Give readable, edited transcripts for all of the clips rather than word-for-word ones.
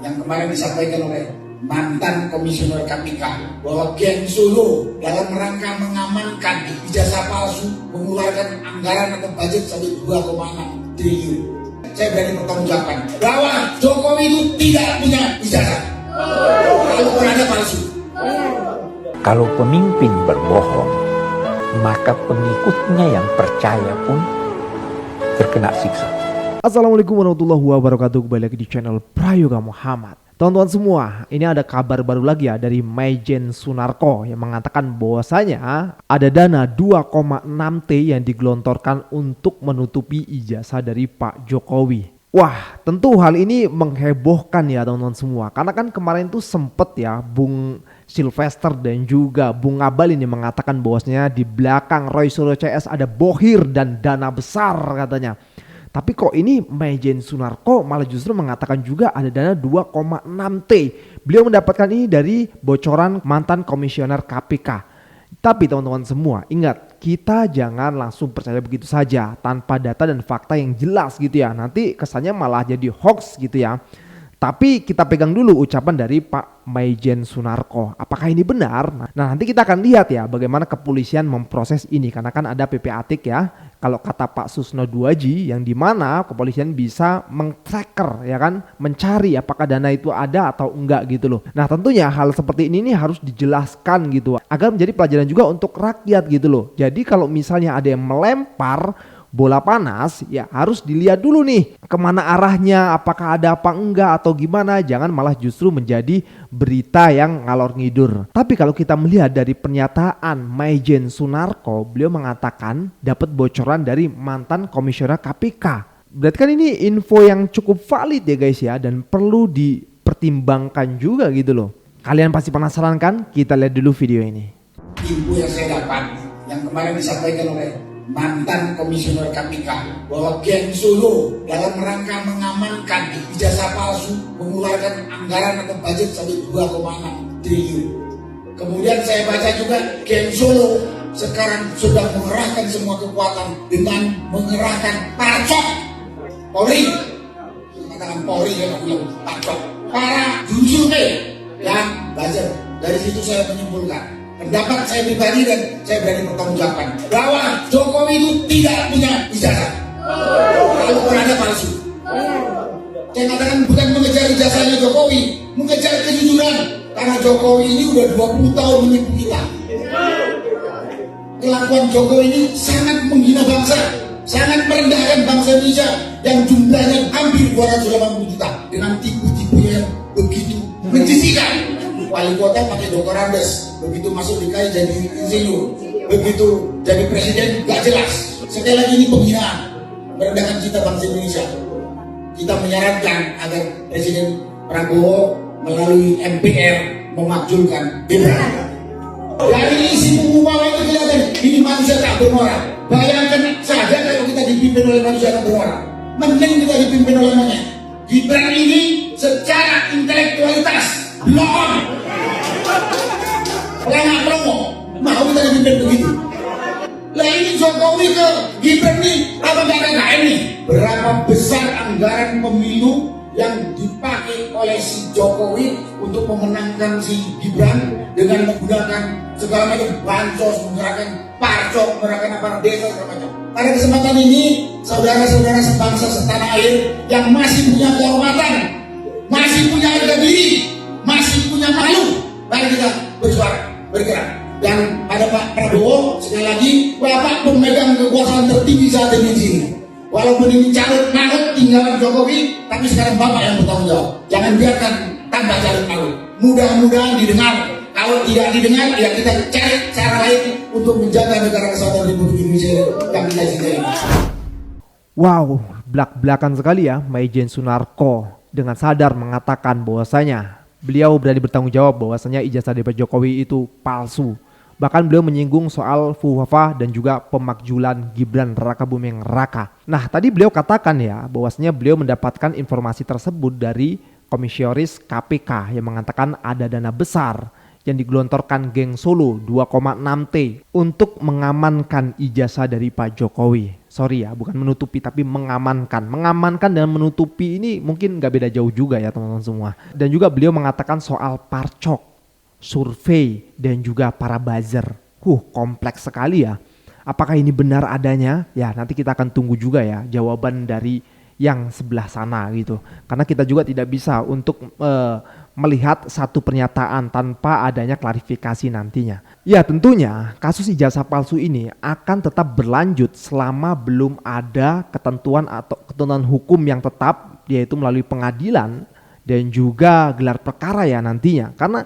yang kemarin disampaikan oleh mantan komisioner KPK bahwa geng Solo dalam rangka mengamankan ijazah palsu mengeluarkan anggaran atau budget sampai 2,6 triliun. Saya berani bertanggungjawabkan bahwa Jokowi itu tidak punya ijazah. Kalau berada palsu. Kalau pemimpin berbohong, maka pengikutnya yang percaya pun terkena siksa. Assalamualaikum warahmatullahi wabarakatuh. Kembali lagi di channel Prayoga Muhammad. Teman-teman semua, ini ada kabar baru lagi ya dari Maijen Sunarko yang mengatakan bahwasanya ada dana 2,6T yang digelontorkan untuk menutupi ijazah dari Pak Jokowi. Wah, tentu hal ini menghebohkan ya teman-teman semua. Karena kan kemarin tuh sempet ya Bung Sylvester dan juga Bung Abalin ini mengatakan bahwasanya di belakang Roy Suryo CS ada bohir dan dana besar katanya. Tapi kok ini Maijen Sunarko malah justru mengatakan juga ada dana 2,6T. Beliau mendapatkan ini dari bocoran mantan komisioner KPK. Tapi teman-teman semua ingat, kita jangan langsung percaya begitu saja tanpa data dan fakta yang jelas gitu ya. Nanti kesannya malah jadi hoax gitu ya. Tapi kita pegang dulu ucapan dari Pak Maijen Sunarko. Apakah ini benar? Nah nanti kita akan lihat ya bagaimana kepolisian memproses ini. Karena kan ada PPATIK ya. Kalau kata Pak Susno Duaji yang dimana kepolisian bisa meng-tracker ya kan. Mencari apakah dana itu ada atau enggak gitu loh. Nah tentunya hal seperti ini harus dijelaskan gitu. Agar menjadi pelajaran juga untuk rakyat gitu loh. Jadi kalau misalnya ada yang melempar bola panas ya harus dilihat dulu nih kemana arahnya, apakah ada apa enggak atau gimana, jangan malah justru menjadi berita yang ngalor ngidur. Tapi kalau kita melihat dari pernyataan Maijen Sunarko, beliau mengatakan dapat bocoran dari mantan komisioner KPK. Berarti kan ini info yang cukup valid ya guys ya, dan perlu dipertimbangkan juga gitu loh. Kalian pasti penasaran kan? Kita lihat dulu video ini. Info yang saya dapat yang kemarin disampaikan oleh mantan komisioner KPK bahwa geng Solo dalam rangka mengamankan ijazah palsu mengeluarkan anggaran atau budget sampai 2,6 triliun. Kemudian saya baca juga geng Solo sekarang sudah mengerahkan semua kekuatan dengan mengerahkan Parcok Polri, katakan Polri yang bilang Parcok, para jurusnya yang belajar. Dari situ saya menyimpulkan pendapat saya pribadi dan saya berani bertanggungjawabkan bahwa Jokowi itu tidak punya ijazah. Kalau berada palsu. Saya katakan bukan mengejar ijazahnya Jokowi, mengejar kejujuran. Karena Jokowi ini udah 20 tahun menipu kita. Kelakuan Jokowi ini sangat menghina bangsa, sangat merendahkan bangsa Indonesia yang jumlahnya hampir 280 juta dengan tipu-tipu yang begitu menjijikan. Wali kota pakai dokter Andes, begitu masuk DKI jadi insinyur, begitu jadi presiden gak jelas. Sekali lagi ini penghinaan, merendahkan cita bangsa Indonesia. Kita menyarankan agar Presiden Prabowo melalui MPR memakzulkan Gibran. Dari isi pengumuman itu kelihatan ini manusia tak bermoral. Bayangkan saja kalau kita dipimpin oleh manusia tak bermoral. Mending kita dipimpin oleh monyet. Gibran ini secara intelektualitas belum pelangak promo mau kita dipimpin begitu. Lah ini Jokowi ke Gibran nih apa gak ada ini? Berapa besar anggaran pemilu yang dipakai oleh si Jokowi untuk memenangkan si Gibran dengan menggunakan segala macam bansos, menggunakan Parcok, menggunakan aparat desa segala macam. Pada kesempatan ini saudara-saudara sebangsa setanah air yang masih punya kehormatan, masih punya harga diri, masih punya malu, mari kita bersuara, bergerak. Dan pada Pak Prabowo sekali lagi, Bapak pemegang kekuasaan tertinggi saat ini di sini. Walaupun ini carut marut tinggalan Jokowi, tapi sekarang Bapak yang bertanggung jawab. Jangan biarkan tambah carut marut. Mudah-mudahan didengar. Kalau tidak didengar, ya kita cari cara lain untuk menjaga negara kesatuan Republik Indonesia yang kita cintai. Wow, belak-belakan sekali ya Maijen Sunarko dengan sadar mengatakan bahwasanya beliau berani bertanggung jawab bahwasanya ijazah dari Pak Jokowi itu palsu. Bahkan beliau menyinggung soal fuhafa dan juga pemakzulan Gibran Raka Buming Raka. Nah tadi beliau katakan ya bahwasanya beliau mendapatkan informasi tersebut dari komisioris KPK yang mengatakan ada dana besar yang digelontorkan geng Solo 2,6T untuk mengamankan ijazah dari Pak Jokowi. Sorry ya, bukan menutupi tapi mengamankan. Mengamankan dan menutupi ini mungkin nggak beda jauh juga ya teman-teman semua. Dan juga beliau mengatakan soal parcok, survei, dan juga para buzzer. Kompleks sekali ya. Apakah ini benar adanya? Ya nanti kita akan tunggu juga ya jawaban dari yang sebelah sana gitu. Karena kita juga tidak bisa untuk melihat satu pernyataan tanpa adanya klarifikasi nantinya. Ya tentunya kasus ijazah palsu ini akan tetap berlanjut selama belum ada ketentuan atau ketentuan hukum yang tetap, yaitu melalui pengadilan dan juga gelar perkara ya nantinya. Karena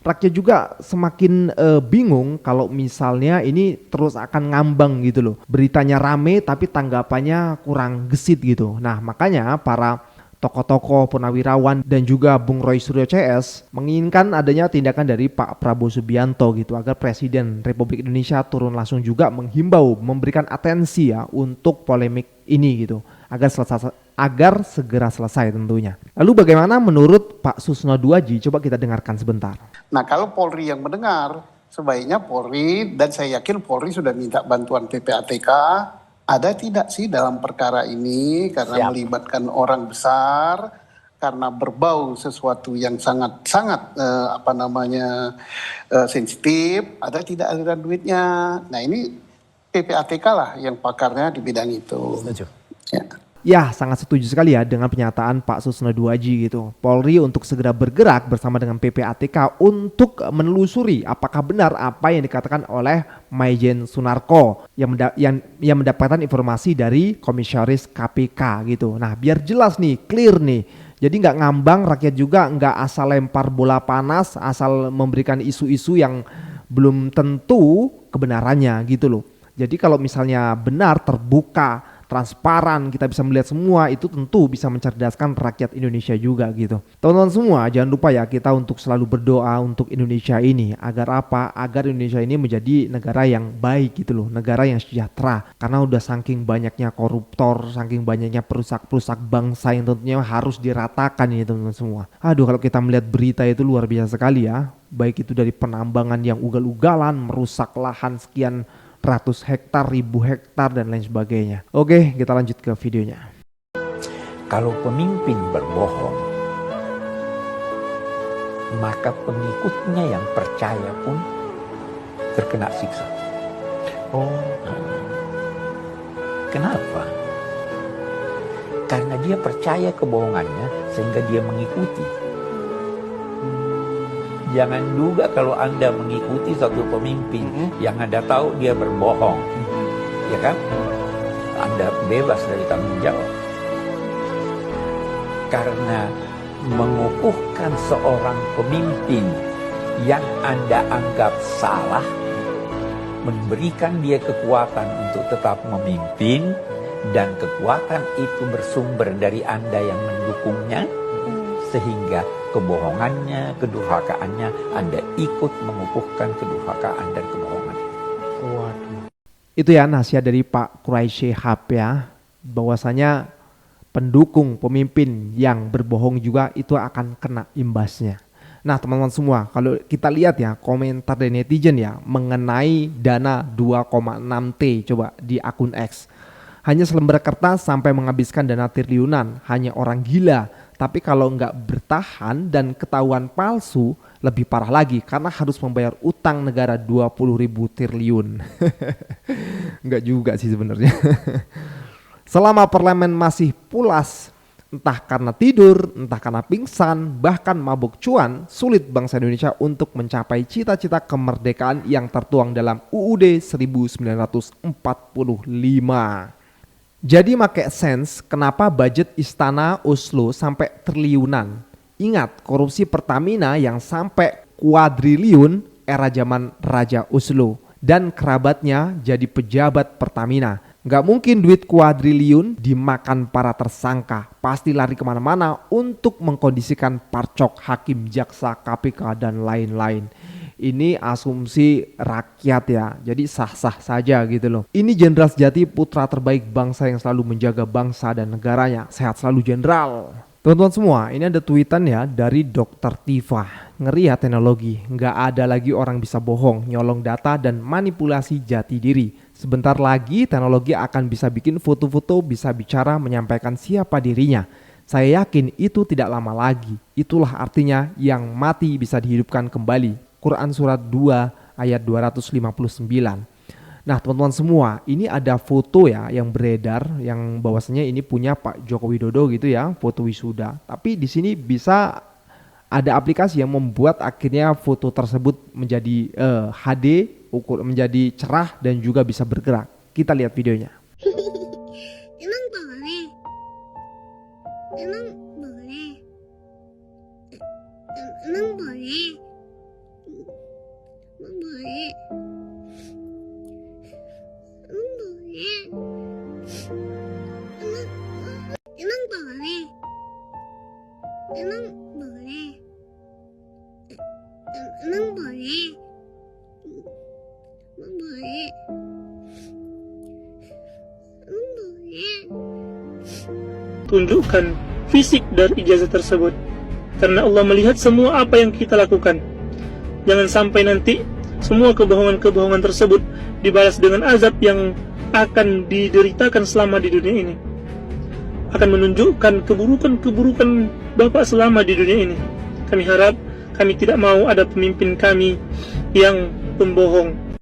rakyat juga semakin bingung kalau misalnya ini terus akan ngambang gitu loh. Beritanya rame tapi tanggapannya kurang gesit gitu. Nah makanya para tokoh-tokoh purnawirawan dan juga Bung Roy Suryo CS menginginkan adanya tindakan dari Pak Prabowo Subianto gitu agar Presiden Republik Indonesia turun langsung juga menghimbau, memberikan atensi ya untuk polemik ini gitu agar segera selesai tentunya. Lalu bagaimana menurut Pak Susno Duaji? Coba kita dengarkan sebentar. Nah kalau Polri yang mendengar, sebaiknya Polri, dan saya yakin Polri sudah minta bantuan PPATK, ada tidak sih dalam perkara ini karena melibatkan orang besar, karena berbau sesuatu yang sangat sensitif, ada tidak aliran duitnya. Nah ini PPATK lah yang pakarnya di bidang itu. Ya, sangat setuju sekali ya dengan pernyataan Pak Susno Duaji gitu. Polri untuk segera bergerak bersama dengan PPATK untuk menelusuri apakah benar apa yang dikatakan oleh Maijen Sunarko yang mendapatkan informasi dari Komisaris KPK gitu. Nah, biar jelas nih, clear nih. Jadi nggak ngambang, rakyat juga nggak asal lempar bola panas, asal memberikan isu-isu yang belum tentu kebenarannya gitu loh. Jadi kalau misalnya benar, terbuka, transparan, kita bisa melihat semua, itu tentu bisa mencerdaskan rakyat Indonesia juga gitu. Teman-teman semua, jangan lupa ya kita untuk selalu berdoa untuk Indonesia ini. Agar apa? Agar Indonesia ini menjadi negara yang baik gitu loh, negara yang sejahtera. Karena udah saking banyaknya koruptor, saking banyaknya perusak-perusak bangsa yang tentunya harus diratakan ini teman-teman semua. Aduh, kalau kita melihat berita itu luar biasa sekali ya. Baik itu dari penambangan yang ugal-ugalan, merusak lahan sekian ratus hektar, ribu hektar dan lain sebagainya. Oke, kita lanjut ke videonya. Kalau pemimpin berbohong, maka pengikutnya yang percaya pun terkena siksa. Kenapa? Karena dia percaya kebohongannya sehingga dia mengikuti. Jangan juga kalau Anda mengikuti satu pemimpin yang Anda tahu dia berbohong, ya kan? Anda bebas dari tanggung jawab. Karena mengukuhkan seorang pemimpin yang Anda anggap salah, memberikan dia kekuatan untuk tetap memimpin, dan kekuatan itu bersumber dari Anda yang mendukungnya, sehingga kebohongannya, kedurhakaannya, Anda ikut mengukuhkan kedurhakaan dan kebohongan. Waduh. Itu ya nasihat dari Pak Quraisy Shihab ya, bahwasanya pendukung pemimpin yang berbohong juga itu akan kena imbasnya. Nah teman-teman semua, kalau kita lihat ya komentar dari netizen ya mengenai dana 2,6T coba di akun X. Hanya selembar kertas sampai menghabiskan dana triliunan, hanya orang gila. Tapi kalau nggak bertahan dan ketahuan palsu, lebih parah lagi karena harus membayar utang negara 20.000 triliun. Nggak juga sih sebenarnya. Selama parlemen masih pulas, entah karena tidur, entah karena pingsan, bahkan mabuk cuan, sulit bangsa Indonesia untuk mencapai cita-cita kemerdekaan yang tertuang dalam UUD 1945. Jadi make sense kenapa budget Istana Oslo sampai triliunan. Ingat korupsi Pertamina yang sampai kuadriliun era zaman Raja Oslo. Dan kerabatnya jadi pejabat Pertamina. Gak mungkin duit kuadriliun dimakan para tersangka. Pasti lari kemana-mana untuk mengkondisikan parcok hakim, jaksa, KPK dan lain-lain. Ini asumsi rakyat ya, jadi sah-sah saja gitu loh. Ini Jenderal sejati, putra terbaik bangsa yang selalu menjaga bangsa dan negaranya. Sehat selalu Jenderal. Teman-teman semua, ini ada tweetan ya dari Dr. Tifa. Ngeri ya teknologi, nggak ada lagi orang bisa bohong, nyolong data dan manipulasi jati diri. Sebentar lagi teknologi akan bisa bikin foto-foto bisa bicara menyampaikan siapa dirinya. Saya yakin itu tidak lama lagi. Itulah artinya yang mati bisa dihidupkan kembali. Quran surat 2 ayat 259. Nah teman-teman semua, ini ada foto ya yang beredar yang bahwasanya ini punya Pak Joko Widodo gitu ya, foto wisuda. Tapi di sini bisa ada aplikasi yang membuat akhirnya foto tersebut menjadi HD, menjadi cerah dan juga bisa bergerak. Kita lihat videonya. Emang boleh? Emang boleh? Emang boleh? Emang boleh? Emang boleh? Emang boleh? Emang boleh? Emang boleh? Emang boleh? Tunjukkan fisik dari ijazah tersebut, karena Allah melihat semua apa yang kita lakukan. Jangan sampai nanti semua kebohongan-kebohongan tersebut dibalas dengan azab yang akan dideritakan selama di dunia ini, akan menunjukkan keburukan-keburukan Bapak selama di dunia ini. Kami harap, kami tidak mau ada pemimpin kami yang pembohong,